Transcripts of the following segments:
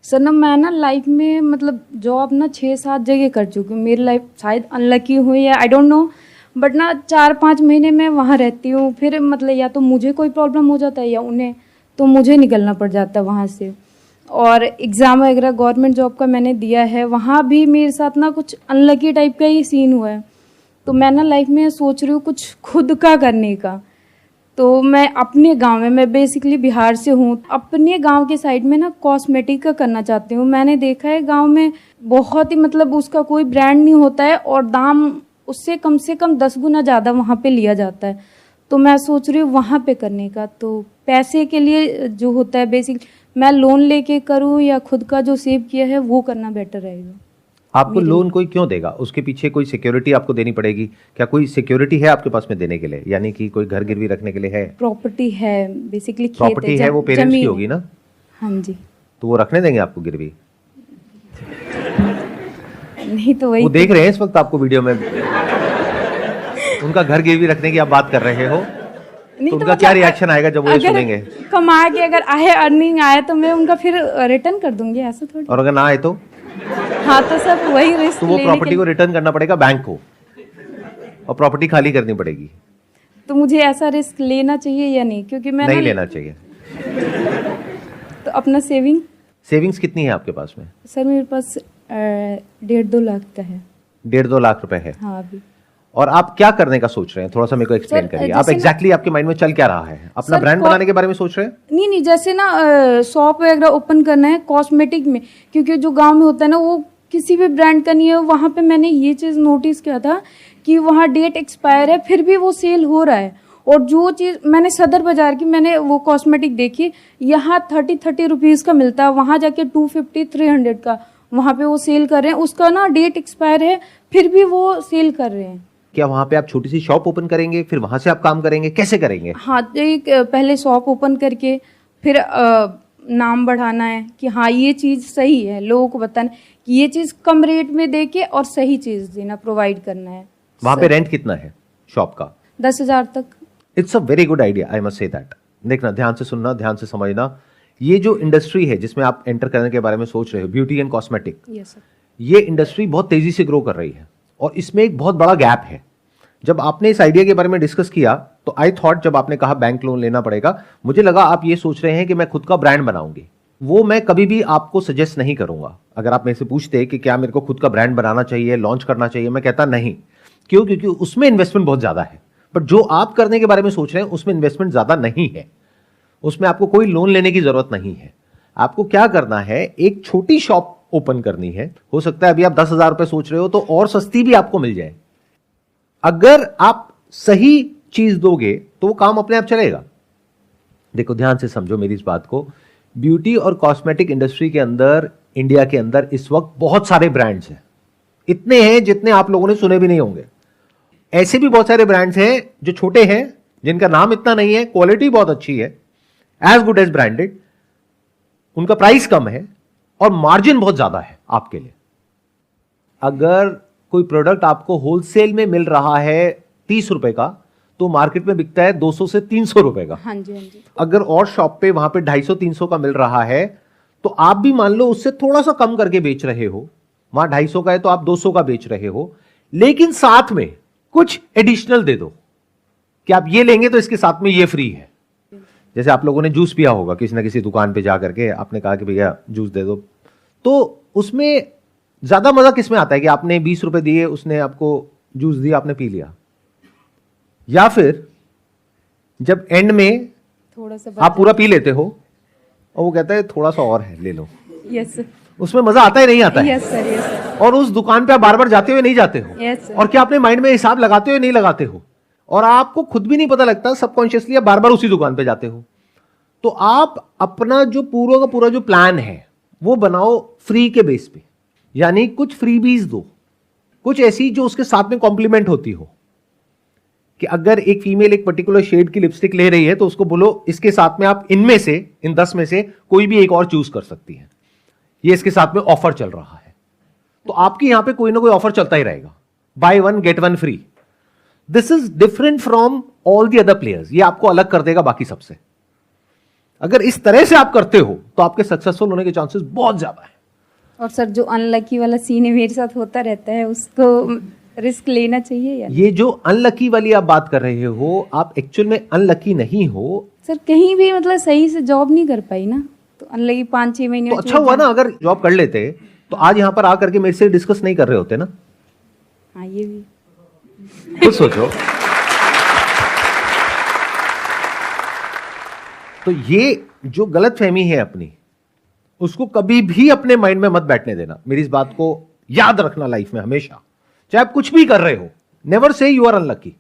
Sir ना मैं ना लाइफ में मतलब जॉब ना 6-7 जगह कर चुकी हूँ। मेरी लाइफ शायद अनलकी हुई है, आई डोंट नो, बट ना 4-5 महीने मैं वहाँ रहती हूँ, फिर मतलब या तो मुझे कोई प्रॉब्लम हो जाता है या उन्हें, तो मुझे निकलना पड़ जाता है वहाँ से। और एग्ज़ाम वगैरह गवर्नमेंट जॉब का मैंने दिया है, वहाँ भी मेरे साथ ना कुछ अनलकी टाइप का ही सीन हुआ है। तो मैं ना लाइफ में सोच रही हूँ कुछ खुद का करने का। तो मैं अपने गांव में, मैं बेसिकली बिहार से हूँ, अपने गांव के साइड में ना कॉस्मेटिक का करना चाहती हूँ। मैंने देखा है गांव में बहुत ही मतलब उसका कोई ब्रांड नहीं होता है और दाम उससे कम से कम 10 गुना ज़्यादा वहाँ पे लिया जाता है। तो मैं सोच रही हूँ वहाँ पे करने का। तो पैसे के लिए जो होता है बेसिक, मैं लोन लेके करूँ या खुद का जो सेव किया है वो करना बेटर रहेगा। आपको लोन कोई क्यों देगा? उसके पीछे कोई सिक्योरिटी आपको देनी पड़ेगी क्या? कोई सिक्योरिटी है आपके पास में देने के लिए, यानी कि कोई घर गिरवी रखने के लिए है? प्रॉपर्टी है, बेसिकली खेत प्रॉपर्टी है, वो पेरेंट्स की होगी ना? हाँ जी। तो वो रखने देंगे आपको गिरवी? नहीं तो वही, वो देख रहे हैं इस वक्त आपको वीडियो में, उनका घर गिरवी रखने की आप बात कर रहे हो, तो उनका क्या रिएक्शन आएगा जब वो ये सुनेंगे? कमा के अगर आए, अर्निंग आए तो मैं उनका फिर रिटर्न कर दूंगी, ऐसा थोड़ी। और अगर ना आए तो? हाँ तो सब वही रिस्क, तो वो प्रॉपर्टी को रिटर्न करना पड़ेगा बैंक को और प्रॉपर्टी खाली करनी पड़ेगी। तो मुझे ऐसा रिस्क लेना चाहिए या नहीं? क्योंकि मैं नहीं लेना चाहिए। तो अपना सेविंग्स कितनी है आपके पास में? सर मेरे पास 1.5-2 लाख का है। 1.5-2 लाख रुपए है? हाँ अभी। और आप क्या करने का सोच रहे हैं, थोड़ा सा मेरे को एक्सप्लेन करिए। आप एग्जैक्टली आपके माइंड में चल क्या रहा है? अपना ब्रांड बनाने के बारे में सोच रहे हैं? नहीं, जैसे ना शॉप वगैरह ओपन करना है कॉस्मेटिक में, क्योंकि जो गांव में होता है ना वो किसी भी ब्रांड का नहीं है। वहाँ पे मैंने ये चीज़ नोटिस किया था कि वहाँ डेट एक्सपायर है फिर भी वो सेल हो रहा है। और जो चीज़ मैंने सदर बाजार की मैंने वो कॉस्मेटिक देखी, यहाँ 30 रुपीज़ का मिलता है, वहाँ जाके 250-300 का वहाँ पे वो सेल कर रहे हैं। उसका ना डेट एक्सपायर है फिर भी वो सेल कर रहे हैं। क्या वहाँ पे आप छोटी सी शॉप ओपन करेंगे, फिर वहां से आप काम करेंगे, कैसे करेंगे? हाँ, एक पहले शॉप ओपन करके फिर नाम बढ़ाना है कि हाँ ये चीज़ सही है, लोगों को बताना कि ये चीज़ कम रेट में दे के और सही चीज़ देना, प्रोवाइड करना है। वहां पे रेंट कितना है शॉप का? 10,000 तक। It's a very good idea, I must say that. देखना, ध्यान से सुनना, ध्यान से समझना। ये जो इंडस्ट्री है जिसमें आप एंटर करने के बारे में सोच रहे हो, beauty and cosmetic, yes sir, ये इंडस्ट्री बहुत तेजी से ग्रो कर रही है और इसमें एक बहुत बड़ा गैप है। जब आपने इस आइडिया के बारे में डिस्कस किया तो आई थॉट, जब आपने कहा बैंक लोन लेना पड़ेगा, मुझे लगा आप ये सोच रहे हैं कि मैं खुद का ब्रांड बनाऊंगी। वो मैं कभी भी आपको सजेस्ट नहीं करूंगा। अगर आप मेरे से पूछते कि क्या मेरे को खुद का ब्रांड बनाना चाहिए, लॉन्च करना चाहिए, मैं कहता नहीं। क्यों? क्योंकि उसमें इन्वेस्टमेंट बहुत ज्यादा है। बट जो आप करने के बारे में सोच रहे हैं उसमें इन्वेस्टमेंट ज्यादा नहीं है, उसमें आपको कोई लोन लेने की जरूरत नहीं है। आपको क्या करना है, एक छोटी शॉप ओपन करनी है। हो सकता है अभी आप 10,000 रुपए सोच रहे हो तो और सस्ती भी आपको मिल जाए। अगर आप सही चीज दोगे तो वो काम अपने आप चलेगा। देखो, ध्यान से समझो मेरी इस बात को। ब्यूटी और कॉस्मेटिक इंडस्ट्री के अंदर, इंडिया के अंदर इस वक्त बहुत सारे ब्रांड्स हैं। इतने हैं जितने आप लोगों ने सुने भी नहीं होंगे। ऐसे भी बहुत सारे ब्रांड्स हैं जो छोटे हैं, जिनका नाम इतना नहीं है, क्वालिटी बहुत अच्छी है, एज गुड एज ब्रांडेड, उनका प्राइस कम है और मार्जिन बहुत ज्यादा है आपके लिए। अगर कोई प्रोडक्ट आपको होलसेल में मिल रहा है 30 रुपए का, तो मार्केट में बिकता है 200 से 300 रुपए का। हाँ जी, हाँ जी। अगर और शॉप पे वहां पे 250-300 का मिल रहा है, तो आप भी मान लो उससे थोड़ा सा कम करके बेच रहे हो। वहां 250 का है तो आप 200 का बेच रहे हो, लेकिन साथ में कुछ एडिशनल दे दो कि आप ये लेंगे तो इसके साथ में ये फ्री है। जैसे आप लोगों ने जूस पिया होगा किसी ना किसी दुकान पे जाकर के, आपने कहा कि भैया जूस दे दो, तो उसमें ज्यादा मजा किसमें आता है कि आपने 20 रुपए दिए, उसने आपको जूस दिया, आपने पी लिया, या फिर जब एंड में थोड़ा सा आप पूरा पी लेते हो और वो कहता है थोड़ा सा और है, ले लो। यस सर, उसमें मजा आता है नहीं आता है? Yes sir, yes sir. और उस दुकान पे आप बार बार जाते हुए नहीं जाते हो? Yes sir. और क्या अपने माइंड में हिसाब लगाते हुए नहीं लगाते हो? और आपको खुद भी नहीं पता लगता, सबकॉन्शियसली आप बार बार उसी दुकान पे जाते हो। तो आप अपना जो पूरा का पूरा जो प्लान है वो बनाओ फ्री के बेस पे, यानी कुछ फ्रीबीज दो, कुछ ऐसी जो उसके साथ में कॉम्प्लीमेंट होती हो। कि अगर एक फीमेल एक पर्टिकुलर शेड की लिपस्टिक ले रही है तो उसको बोलो इसके साथ में आप इनमें से, इन 10 में से कोई भी एक और चूज कर सकती है, ये इसके साथ में ऑफर चल रहा है। तो आपके यहां पे कोई ना कोई ऑफर चलता ही रहेगा, buy 1 get 1 free. This is different from all the other players, ये आपको अलग कर देगा बाकी सबसे। अगर इस तरह से आप करते हो तो आपके सक्सेसफुल होने के चांसेस बहुत ज्यादा है। और सर जो अनलकी वाला सीन है मेरे साथ होता रहता है, उसको रिस्क लेना चाहिए या ये जो अनलकी वाली आप बात कर रहे हो, आप एक्चुअल में अनलकी नहीं हो। सर कहीं भी मतलब सही से जॉब नहीं कर पाई ना, तो अनलकी 5-6 महीने तो अच्छा हुआ ना अगर जॉब कर लेते तो आज यहाँ पर आकर के मेरे से डिस्कस नहीं कर रहे होते ना। हाँ ये भी। खुद सोचो। तो ये जो गलत फहमी है अपनी, उसको कभी भी अपने माइंड में मत बैठने देना। मेरी इस बात को याद रखना लाइफ में हमेशा, चाहे आप कुछ भी कर रहे हो। Never say you are unlucky,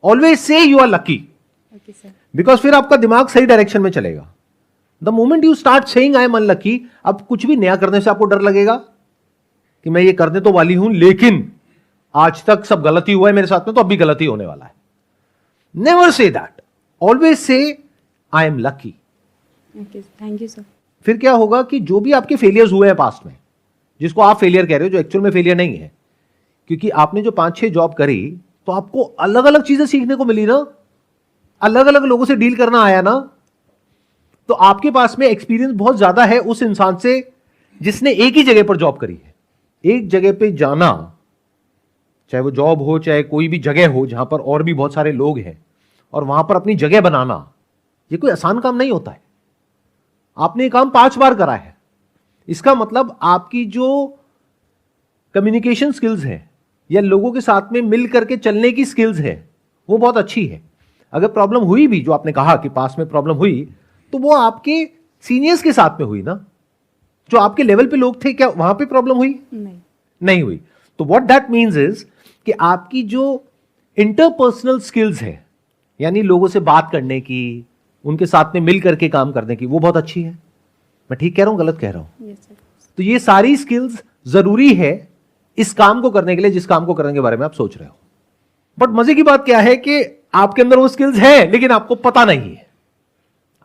always say you are lucky. Okay sir. Because फिर आपका दिमाग सही डायरेक्शन में चलेगा। The moment you start saying I am unlucky, अब कुछ भी नया करने से आपको डर लगेगा कि मैं ये करने तो वाली हूं, लेकिन आज तक सब गलती हुआ है मेरे साथ में, तो अब भी गलती होने वाला है। Never say that, always say I am lucky. Okay thank you sir. फिर क्या होगा कि जो भी आपके फेलियर्स हुए हैं पास्ट में, जिसको आप फेलियर कह रहे हो, जो एक्चुअल में फेलियर नहीं है, क्योंकि आपने जो 5-6 जॉब करी तो आपको अलग अलग चीजें सीखने को मिली ना, अलग अलग लोगों से डील करना आया ना, तो आपके पास में एक्सपीरियंस बहुत ज्यादा है उस इंसान से जिसने एक ही जगह पर जॉब करी है। एक जगह पे जाना, चाहे वो जॉब हो चाहे कोई भी जगह हो जहां पर और भी बहुत सारे लोग हैं, और वहां पर अपनी जगह बनाना, ये कोई आसान काम नहीं होता है। आपने ये काम 5 बार करा है, इसका मतलब आपकी जो कम्युनिकेशन स्किल्स है या लोगों के साथ में मिल करके चलने की स्किल्स है, वो बहुत अच्छी है। अगर प्रॉब्लम हुई भी, जो आपने कहा कि पास में प्रॉब्लम हुई, तो वो आपके सीनियर्स के साथ में हुई ना, जो आपके लेवल पे लोग थे, क्या वहां पे प्रॉब्लम हुई? नहीं हुई। तो व्हाट दैट मीन्स इज कि आपकी जो इंटरपर्सनल स्किल्स है, यानी लोगों से बात करने की, उनके साथ में मिल करके काम करने की, वो बहुत अच्छी है। मैं ठीक कह रहा हूं, गलत कह रहा हूं? तो ये सारी स्किल्स जरूरी है इस काम को करने के लिए, जिस काम को करने के बारे में आप सोच रहे हो। बट मजे की बात क्या है कि आपके अंदर वो स्किल्स है लेकिन आपको पता नहीं है।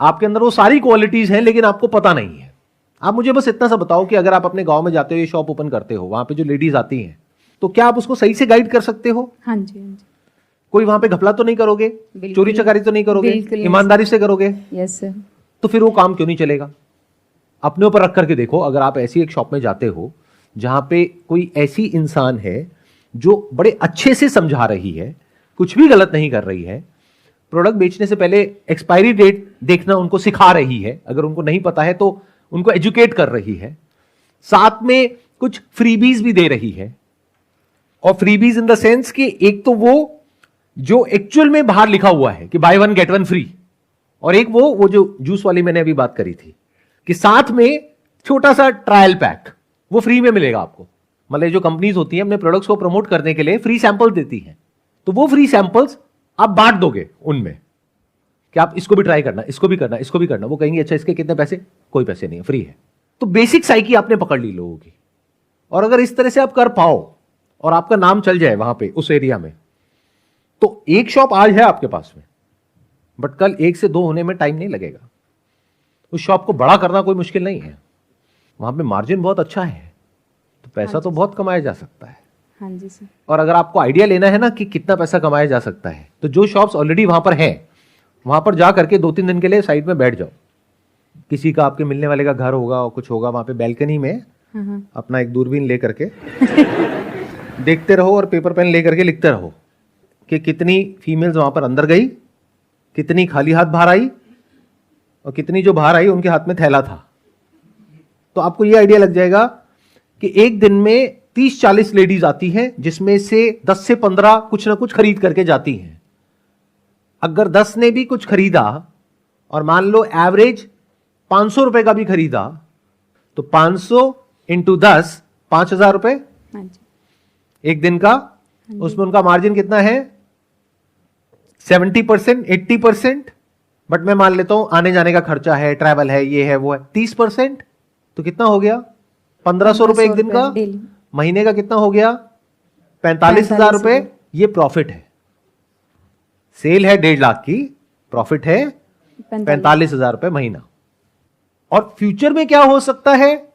आपके अंदर वो सारी क्वालिटीज हैं लेकिन आपको पता नहीं है। आप मुझे बस इतना सा बताओ कि अगर आप अपने गांव में जाते हो, ये शॉप ओपन करते हो, वहां पे जो लेडीज आती हैं, तो क्या आप उसको सही से गाइड कर सकते हो? हाँ जी, हाँ जी। कोई वहां पे घपला तो नहीं करोगे, चोरी चकारी तो नहीं करोगे, ईमानदारी से करोगे? Yes sir. तो फिर वो काम क्यों नहीं चलेगा? अपने ऊपर रख करके देखो। अगर आप ऐसी एक शॉप में जाते हो जहां पे कोई ऐसी इंसान है जो बड़े अच्छे से समझा रही है, कुछ भी गलत नहीं कर रही है, प्रोडक्ट बेचने से पहले एक्सपायरी डेट देखना उनको सिखा रही है, अगर उनको नहीं पता है तो उनको एजुकेट कर रही है, साथ में कुछ फ्रीबीज भी दे रही है। और फ्रीबीज इन द सेंस कि एक तो वो जो एक्चुअल में बाहर लिखा हुआ है कि बाय 1 गेट 1 फ्री, और एक वो जो जूस वाली मैंने अभी बात करी थी कि साथ में छोटा सा ट्रायल पैक वो फ्री में मिलेगा आपको। मतलब जो कंपनीज होती हैं अपने प्रोडक्ट्स को प्रमोट करने के लिए फ्री सैंपल देती हैं, तो वो फ्री सैंपल्स आप बांट दोगे उनमें कि आप इसको भी ट्राई करना, इसको भी करना, इसको भी करना। वो कहेंगे अच्छा इसके कितने पैसे? कोई पैसे नहीं है, फ्री है। तो बेसिक साइकी आपने पकड़ ली लोगों की। और अगर इस तरह से आप कर पाओ और आपका नाम चल जाए वहां पे उस एरिया में, तो एक शॉप आज है आपके पास में, बट कल 1 से 2 होने में टाइम नहीं लगेगा। उस शॉप को बड़ा करना कोई मुश्किल नहीं है, वहां पे मार्जिन बहुत अच्छा है, तो पैसा तो बहुत कमाया जा सकता है। हाँ जी सर। और अगर आपको आइडिया लेना है ना कि कितना पैसा कमाया जा सकता है, तो जो शॉप्स ऑलरेडी वहां पर हैं, वहां पर जा करके 2-3 दिन के लिए साइड में बैठ जाओ। किसी का आपके मिलने वाले का घर होगा और कुछ होगा, वहां पे बैल्कनी में अपना एक दूरबीन ले करके देखते रहो और पेपर पेन ले करके लिखते रहो कि कितनी फीमेल्स वहां पर अंदर गई, कितनी खाली हाथ बाहर आई, और कितनी जो बाहर आई उनके हाथ में थैला था। तो आपको ये आइडिया लग जाएगा कि एक दिन में 30-40 लेडीज आती हैं, जिसमें से 10 से 15 कुछ ना कुछ खरीद करके जाती हैं। अगर 10 ने भी कुछ खरीदा और मान लो एवरेज 500 रुपए का भी खरीदा, तो 500 इंटू 10 5,000 रुपए हाँ जी। एक दिन का। उसमें उनका मार्जिन कितना है? 70%, 80%। बट मैं मान लेता हूं आने जाने का खर्चा है, ट्रैवल है, ये है वो है, 30%। तो कितना हो गया? 1,500 रुपए एक दिन का। महीने का कितना हो गया? 45,000 रुपए। ये प्रॉफिट है। सेल है 1.5 लाख की, प्रॉफिट है 45,000 रुपए महीना। और फ्यूचर में क्या हो सकता है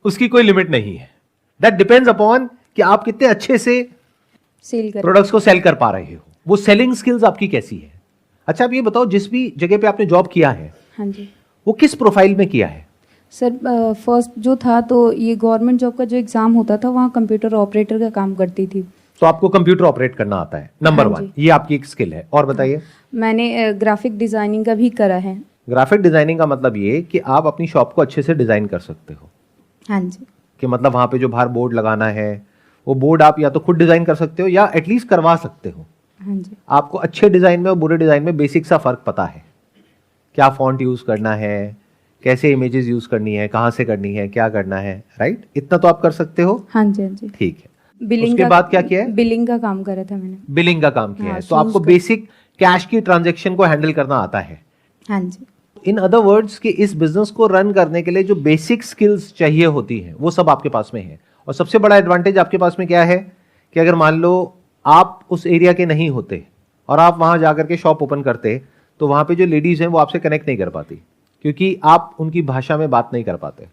उसकी कोई लिमिट नहीं है। दैट डिपेंड्स अपॉन कि आप कितने अच्छे से प्रोडक्ट्स को सेल कर पा रहे हो, वो सेलिंग स्किल्स आपकी कैसी है। अच्छा आप ये बताओ, जिस भी जगह पे आपने जॉब किया है हाँ जी वो किस प्रोफाइल में किया है? सर, फर्स्ट जो था तो ये गवर्नमेंट जॉब का जो एग्ज़ाम होता था वहाँ कंप्यूटर ऑपरेटर का काम करती थी। तो आपको कंप्यूटर ऑपरेट करना आता है, नंबर हाँ 1, ये आपकी एक स्किल है। और बताइए। मैंने ग्राफिक डिज़ाइनिंग का भी करा है। ग्राफिक डिजाइनिंग का मतलब ये कि आप अपनी शॉप को अच्छे से डिजाइन कर सकते हो, हाँ जी कि मतलब वहां पे जो बाहर बोर्ड लगाना है वो बोर्ड आप या तो खुद डिजाइन कर सकते हो या एटलीस्ट करवा सकते हो। हाँ जी आपको अच्छे डिजाइन में और बुरे डिजाइन में बेसिक सा फर्क पता है, क्या फॉन्ट यूज करना है, कैसे इमेजेस यूज करनी है, कहाँ से करनी है, क्या करना है, राइट? इतना तो आप कर सकते हो। हाँ जी हाँ जी। ठीक है। बिलिंग उसके का बाद क्या किया है? बिलिंग का काम करा था मैंने। बिलिंग का काम किया हाँ, है, तो आपको shoes का। बेसिक कैश की ट्रांजेक्शन को हैंडल करना आता है। हाँ जी इन अदर वर्ड्स कि इस बिजनेस को रन करने के लिए जो बेसिक स्किल्स चाहिए होती हैं वो सब आपके पास में है। और सबसे बड़ा एडवांटेज आपके पास में क्या है कि अगर मान लो आप उस एरिया के नहीं होते और आप वहां जाकर के शॉप ओपन करते तो वहां पे जो लेडीज हैं वो आपसे कनेक्ट नहीं कर पाती, क्योंकि आप उनकी भाषा में बात नहीं कर पाते।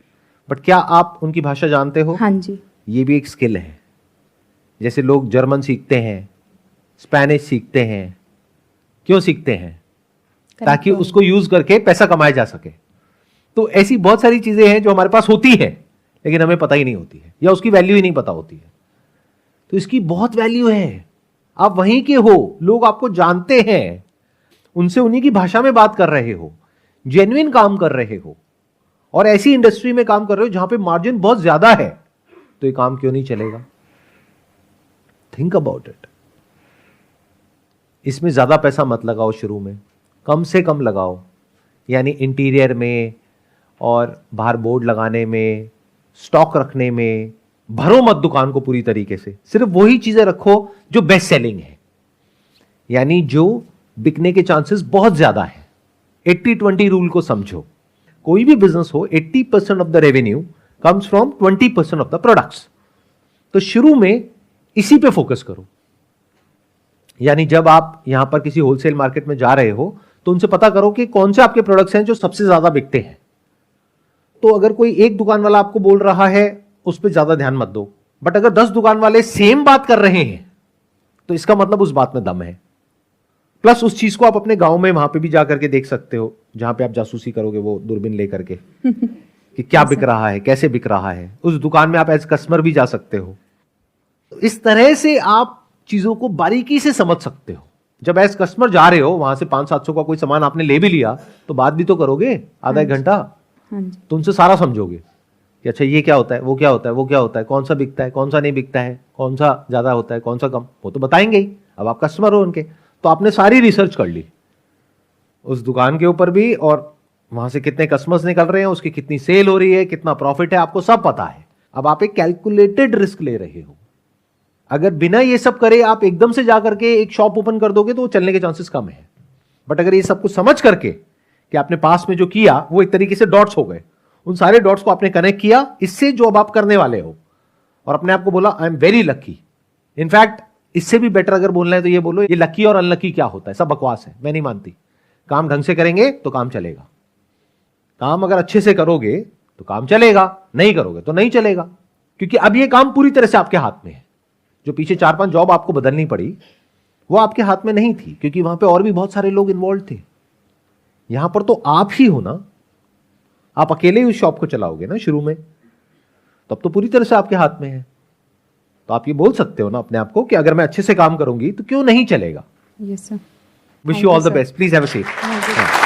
बट क्या आप उनकी भाषा जानते हो? हाँ जी ये भी एक स्किल है। जैसे लोग जर्मन सीखते हैं, स्पेनिश सीखते हैं, क्यों सीखते हैं? ताकि उसको यूज करके पैसा कमाया जा सके। तो ऐसी बहुत सारी चीजें हैं जो हमारे पास होती है लेकिन हमें पता ही नहीं होती है या उसकी वैल्यू ही नहीं पता होती है। तो इसकी बहुत वैल्यू है। आप वहीं के हो, लोग आपको जानते हैं, उनसे उन्हीं की भाषा में बात कर रहे हो, जेन्युइन काम कर रहे हो और ऐसी इंडस्ट्री में काम कर रहे हो जहां पे मार्जिन बहुत ज्यादा है, तो ये काम क्यों नहीं चलेगा? Think about it. इसमें ज्यादा पैसा मत लगाओ शुरू में, कम से कम लगाओ, यानी इंटीरियर में और बाहर बोर्ड लगाने में, स्टॉक रखने में। भरो मत दुकान को पूरी तरीके से, सिर्फ वही चीजें रखो जो बेस्ट सेलिंग है, यानी जो बिकने के चांसेस बहुत ज्यादा है। 80-20 रूल को समझो। कोई भी बिजनेस हो, 80% of the revenue comes from 20% of the products. तो शुरू में इसी पे फोकस करो। यानी जब आप यहां पर किसी होलसेल मार्केट में जा रहे हो तो उनसे पता करो कि कौन से आपके प्रोडक्ट्स हैं जो सबसे ज्यादा बिकते हैं। तो अगर कोई एक दुकान वाला आपको बोल रहा है उस पर ज्यादा ध्यान मत दो, बट अगर 10 दुकान वाले सेम बात कर रहे हैं तो इसका मतलब उस बात में दम है। प्लस उस चीज को आप अपने गांव में वहां पे भी जाकर के देख सकते हो, जहां पे आप जासूसी करोगे वो दूरबीन लेकर के कि क्या बिक रहा है, कैसे बिक रहा है। उस दुकान में आप एज कस्टमर भी जा सकते हो। तो इस तरह से आप चीजों को बारीकी से समझ सकते हो। जब एज कस्टमर जा रहे हो, वहां से 500-700 का कोई सामान आपने ले भी लिया तो बात भी तो करोगे आधा एक घंटा, हाँ जी तो उनसे सारा समझोगे कि अच्छा ये क्या होता है, वो क्या होता है, वो क्या होता है, कौन सा बिकता है, कौन सा नहीं बिकता है, कौन सा ज्यादा होता है, कौन सा कम, वो तो बताएंगे ही। अब आप कस्टमर हो उनके, तो आपने सारी रिसर्च कर ली उस दुकान के ऊपर भी, और वहां से कितने कस्टमर्स निकल रहे हैं, उसकी कितनी सेल हो रही है, कितना प्रॉफिट है, आपको सब पता है। अब आप एक कैलकुलेटेड रिस्क ले रहे हो। अगर बिना ये सब करे आप एकदम से जाकर के एक शॉप ओपन कर दोगे तो वो चलने के चांसेस कम है। बट अगर ये सब कुछ समझ करके कि आपने पास में जो किया वो एक तरीके से डॉट्स हो गए, उन सारे डॉट्स को आपने कनेक्ट किया इससे जो अब आप करने वाले हो, और अपने आप को बोला I am very lucky. In fact इससे भी बेटर अगर बोलना है तो ये बोलो ये लकी और अनलकी क्या होता है, सब बकवास है, मैं नहीं मानती। काम ढंग से करेंगे तो काम चलेगा। काम अगर अच्छे से करोगे तो काम चलेगा, नहीं करोगे तो नहीं चलेगा। क्योंकि अब ये काम पूरी तरह से आपके हाथ में है। जो पीछे 4-5 जॉब आपको बदलनी पड़ी वो आपके हाथ में नहीं थी, क्योंकि वहां पे और भी बहुत सारे लोग इन्वॉल्व थे। यहां पर तो आप ही हो ना, आप अकेले ही उस शॉप को चलाओगे ना शुरू में, तब तो पूरी तरह से आपके हाथ में है। तो आप ये बोल सकते हो ना अपने आप को कि अगर मैं अच्छे से काम करूंगी तो क्यों नहीं चलेगा। Yes sir. Wish you all the best. Please have a seat.